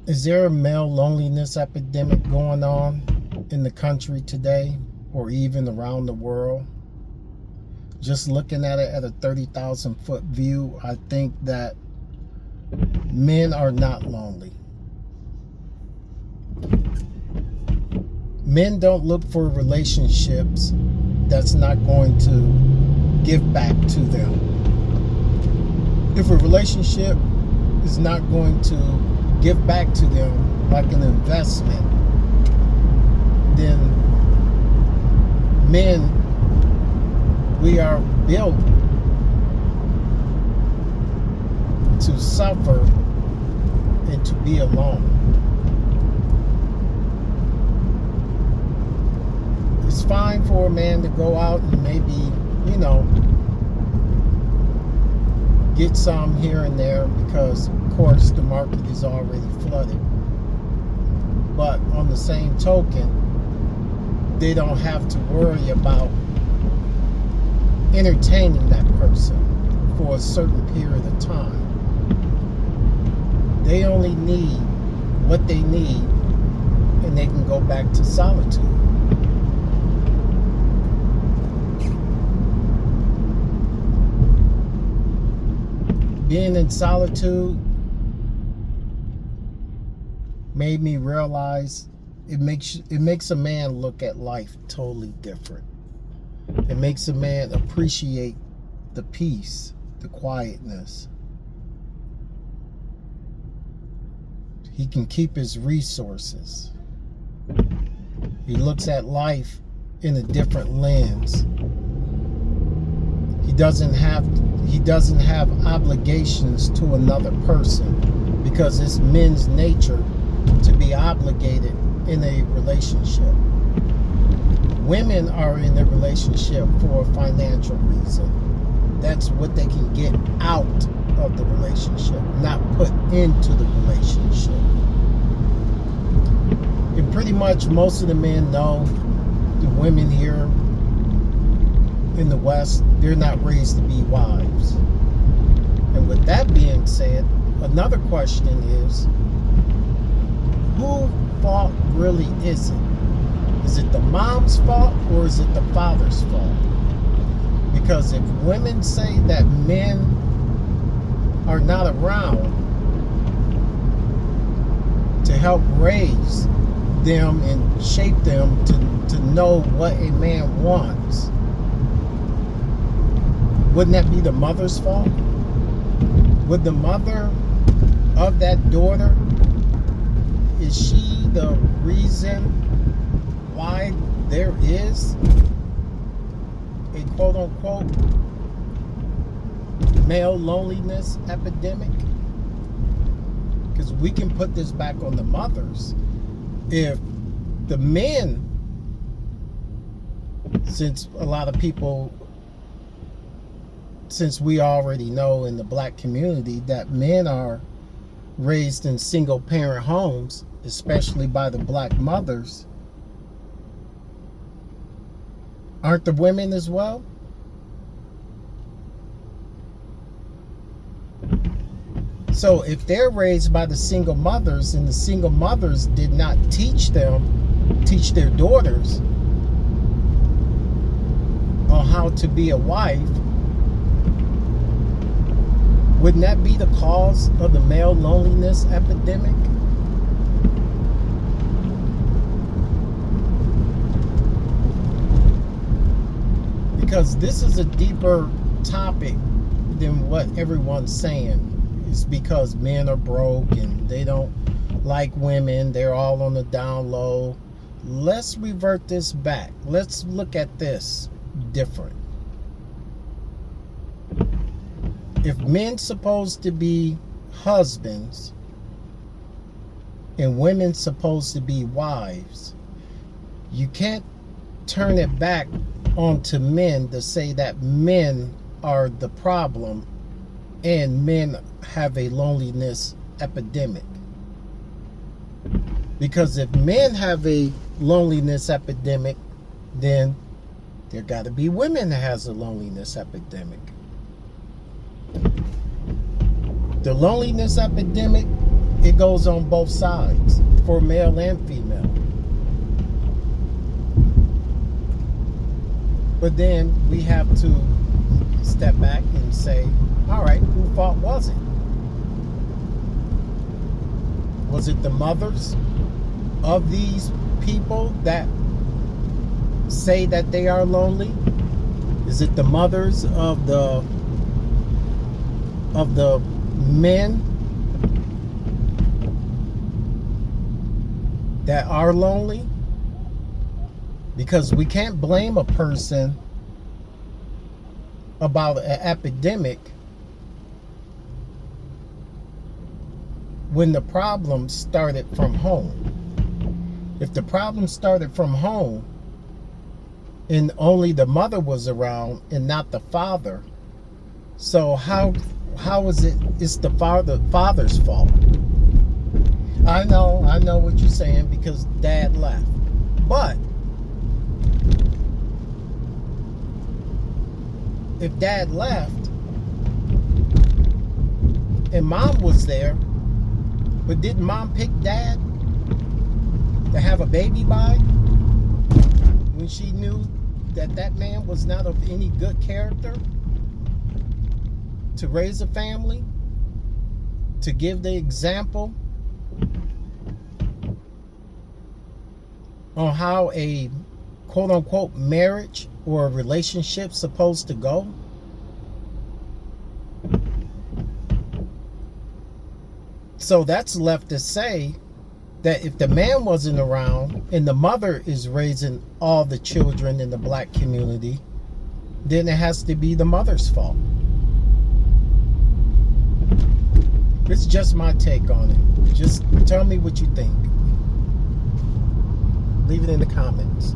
Is there a male loneliness epidemic going on in the country today or even around the world? Just looking at it at a 30,000 foot view, I think that men are not lonely. Men don't look for relationships that's not going to give back to them. If a relationship is not going to give back to them like an investment, then men, we are built to suffer and to be alone. It's fine for a man to go out and maybe, get some here and there because, of course, the market is already flooded. But on the same token, they don't have to worry about entertaining that person for a certain period of time. They only need what they need, and they can go back to solitude. Being in solitude made me realize it makes a man look at life totally different. It makes a man appreciate the peace, the quietness. He can keep his resources. He looks at life in a different lens. He doesn't have obligations to another person because it's men's nature to be obligated in a relationship. Women are in a relationship for a financial reason. That's what they can get out of the relationship, not put into the relationship. And pretty much most of the men know the women here in the West, they're not raised to be wives. And with that being said, another question is, whose fault really is it? Is it the mom's fault or is it the father's fault? Because if women say that men are not around to help raise them and shape them to know what a man wants, wouldn't that be the mother's fault? Would the mother of that daughter, is she the reason why there is a quote-unquote male loneliness epidemic? Because we can put this back on the mothers. If the men, since we already know in the black community that men are raised in single parent homes, especially by the black mothers, aren't the women as well? So if they're raised by the single mothers and the single mothers did not teach their daughters on how to be a wife, wouldn't that be the cause of the male loneliness epidemic? Because this is a deeper topic than what everyone's saying. It's because men are broke and they don't like women. They're all on the down low. Let's revert this back. Let's look at this different. If men supposed to be husbands and women supposed to be wives, you can't turn it back onto men to say that men are the problem and men have a loneliness epidemic. Because if men have a loneliness epidemic, then there got to be women that has a loneliness epidemic. The loneliness epidemic it goes on both sides, for male and female. But then we have to step back and say, all right, whose fault was it? Was it the mothers of these people that say that they are lonely? Is it the mothers of the men that are lonely? Because we can't blame a person about an epidemic when the problem started from home. If the problem started from home and only the mother was around and not the father, so how is it's the father's fault? I know what you're saying, because dad left. But if dad left and mom was there, but didn't mom pick dad to have a baby by when she knew that that man was not of any good character to raise a family, to give the example on how a quote-unquote marriage or a relationship supposed to go? So that's left to say that if the man wasn't around and the mother is raising all the children in the black community, then it has to be the mother's fault. It's just my take on it. Just tell me what you think. Leave it in the comments.